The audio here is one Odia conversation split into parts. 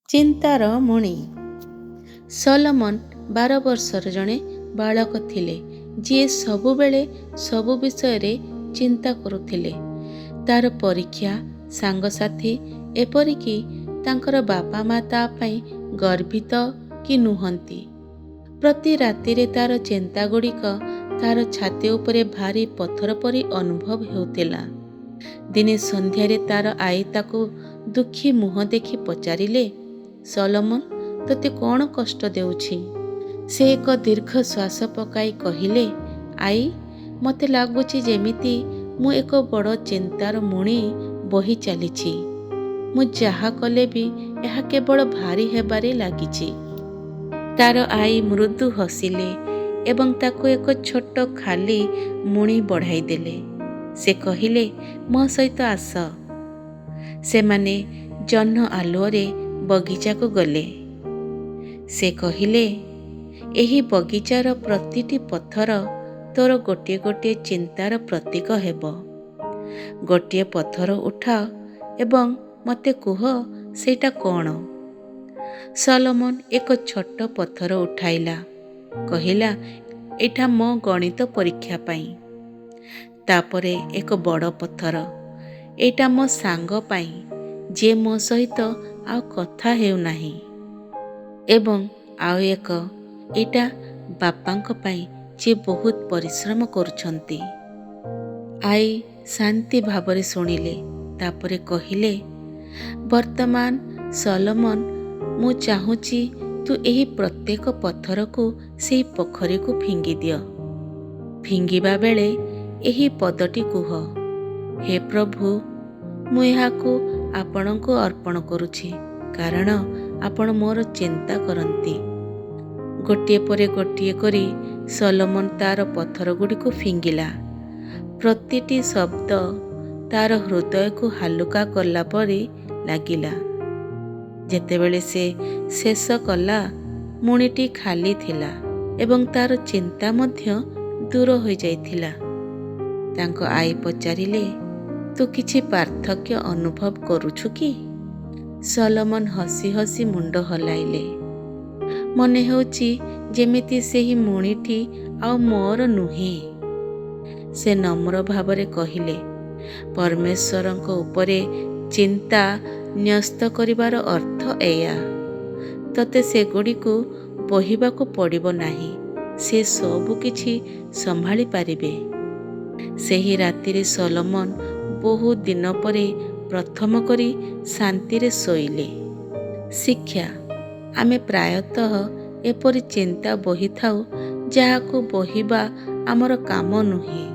ଚିନ୍ତାର ମୁଣି। ସଲୋମନ 12 ବର୍ଷର ଜଣେ ବାଳକ ଥିଲେ, ଯିଏ ସବୁବେଳେ ସବୁ ବିଷୟରେ ଚିନ୍ତା କରୁଥିଲେ। ତାର ପରୀକ୍ଷା, ସାଙ୍ଗସାଥି, ଏପରିକି ତାଙ୍କର ବାପା ମା ତା ପାଇଁ ଗର୍ବିତ କି ନୁହନ୍ତି। ପ୍ରତି ରାତିରେ ତାର ଚିନ୍ତା ଗୁଡ଼ିକ ତାର ଛାତି ଉପରେ ଭାରି ପଥର ପରି ଅନୁଭବ ହେଉଥିଲା। ଦିନେ ସନ୍ଧ୍ୟାରେ ତାର ଆଈ ତାକୁ ଦୁଃଖୀ ମୁହଁ ଦେଖି ପଚାରିଲେ, ସଲୋମନ, ତୋତେ କ'ଣ କଷ୍ଟ ଦେଉଛି? ସେ ଏକ ଦୀର୍ଘ ଶ୍ୱାସ ପକାଇ କହିଲେ, ଆଈ, ମୋତେ ଲାଗୁଛି ଯେମିତି ମୁଁ ଏକ ବଡ଼ ଚିନ୍ତାର ମୁଣି ବୋହି ଚାଲିଛି। ମୁଁ ଯାହା କଲେ ବି ଏହା କେବଳ ଭାରି ହେବାରେ ଲାଗିଛି। ତାର ଆଈ ମୃଦୁ ହସିଲେ ଏବଂ ତାକୁ ଏକ ଛୋଟ ଖାଲି ମୁଣି ବଢ଼ାଇ ଦେଲେ। ସେ କହିଲେ, ମୋ ସହିତ ଆସ। ସେମାନେ ଜହ୍ନ ଆଲୁଅରେ ବଗିଚାକୁ ଗଲେ। ସେ କହିଲେ, ଏହି ବଗିଚାର ପ୍ରତିଟି ପଥର ତୋର ଗୋଟିଏ ଗୋଟିଏ ଚିନ୍ତାର ପ୍ରତୀକ ହେବ। ଗୋଟିଏ ପଥର ଉଠାଅ ଏବଂ ମୋତେ କୁହ ସେଇଟା କ'ଣ? ସଲୋମନ ଏକ ଛୋଟ ପଥର ଉଠାଇଲା। କହିଲା, ଏଇଟା ମୋ ଗଣିତ ପରୀକ୍ଷା ପାଇଁ। ତାପରେ ଏକ ବଡ଼ ପଥର, ଏଇଟା ମୋ ସାଙ୍ଗ ପାଇଁ, ଯିଏ ମୋ ସହିତ ଆଉ କଥା ହେଉନାହିଁ। ଏବଂ ଆଉ ଏକ, ଏଇଟା ବାପାଙ୍କ ପାଇଁ, ଯିଏ ବହୁତ ପରିଶ୍ରମ କରୁଛନ୍ତି। ଆଈ ଶାନ୍ତି ଭାବରେ ଶୁଣିଲେ। ତାପରେ କହିଲେ, ବର୍ତ୍ତମାନ ସଲୋମନ, ମୁଁ ଚାହୁଁଛି ତୁ ଏହି ପ୍ରତ୍ୟେକ ପଥରକୁ ସେହି ପୋଖରୀକୁ ଫିଙ୍ଗିଦିଅ। ଫିଙ୍ଗିବା ବେଳେ ଏହି ପଦଟି କୁହ, ହେ ପ୍ରଭୁ, ମୁଁ ଏହାକୁ ଆପଣଙ୍କୁ ଅର୍ପଣ କରୁଛି, କାରଣ ଆପଣ ମୋର ଚିନ୍ତା କରନ୍ତି। ଗୋଟିଏ ପରେ ଗୋଟିଏ କରି ସଲୋମନ ତାର ପଥର ଗୁଡ଼ିକୁ ଫିଙ୍ଗିଲା। ପ୍ରତିଟି ଶବ୍ଦ ତାର ହୃଦୟକୁ ହାଲୁକା କଲା ପରି ଲାଗିଲା। ଯେତେବେଳେ ସେ ଶେଷ କଲା, ମୁଣିଟି ଖାଲି ଥିଲା ଏବଂ ତାର ଚିନ୍ତା ମଧ୍ୟ ଦୂର ହୋଇଯାଇଥିଲା। ତାଙ୍କ ଆଈ ପଚାରିଲେ, ତୁ କିଛି ପାର୍ଥକ୍ୟ ଅନୁଭବ କରୁଛୁ କି? ସଲୋମନ ହସି ହସି ମୁଣ୍ଡ ହଲାଇଲେ। ମନେ ହେଉଛି ଯେମିତି ସେହି ମୁଣିଟି ଆଉ ମୋର ନୁହେଁ। ସେ ନମ୍ର ଭାବରେ କହିଲେ, ପରମେଶ୍ୱରଙ୍କ ଉପରେ ଚିନ୍ତା ନ୍ୟସ୍ତ କରିବାର ଅର୍ଥ ଏଇଆ। ତୋତେ ସେଗୁଡ଼ିକୁ ବୋହିବାକୁ ପଡ଼ିବ ନାହିଁ। ସେ ସବୁ କିଛି ସମ୍ଭାଳି ପାରିବେ। ସେହି ରାତିରେ ସଲୋମନ ବହୁ ଦିନ ପରେ ପ୍ରଥମ କରି ଶାନ୍ତିରେ ଶୋଇଲେ। ଶିକ୍ଷା, ଆମେ ପ୍ରାୟତଃ ଏପରି ଚିନ୍ତା ବୋହିଥାଉ ଯାହାକୁ ବୋହିବା ଆମର କାମ ନୁହେଁ।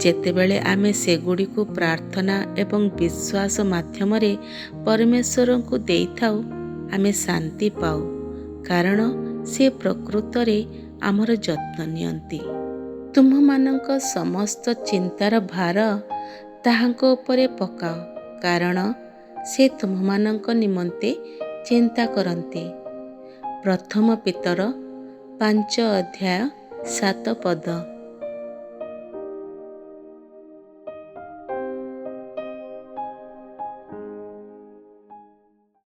ଯେତେବେଳେ ଆମେ ସେଗୁଡ଼ିକୁ ପ୍ରାର୍ଥନା ଏବଂ ବିଶ୍ୱାସ ମାଧ୍ୟମରେ ପରମେଶ୍ୱରଙ୍କୁ ଦେଇଥାଉ, ଆମେ ଶାନ୍ତି ପାଉ, କାରଣ ସେ ପ୍ରକୃତରେ ଆମର ଯତ୍ନ ନିଅନ୍ତି। ତୁମମାନଙ୍କ ସମସ୍ତ ଚିନ୍ତାର ଭାର ତାହାଙ୍କ ଉପରେ ପକାଅ, କାରଣ ସେ ତୁମମାନଙ୍କ ନିମନ୍ତେ ଚିନ୍ତା କରନ୍ତି। ପ୍ରଥମ ପେତର 5 ଅଧ୍ୟାୟ 7 ପଦ।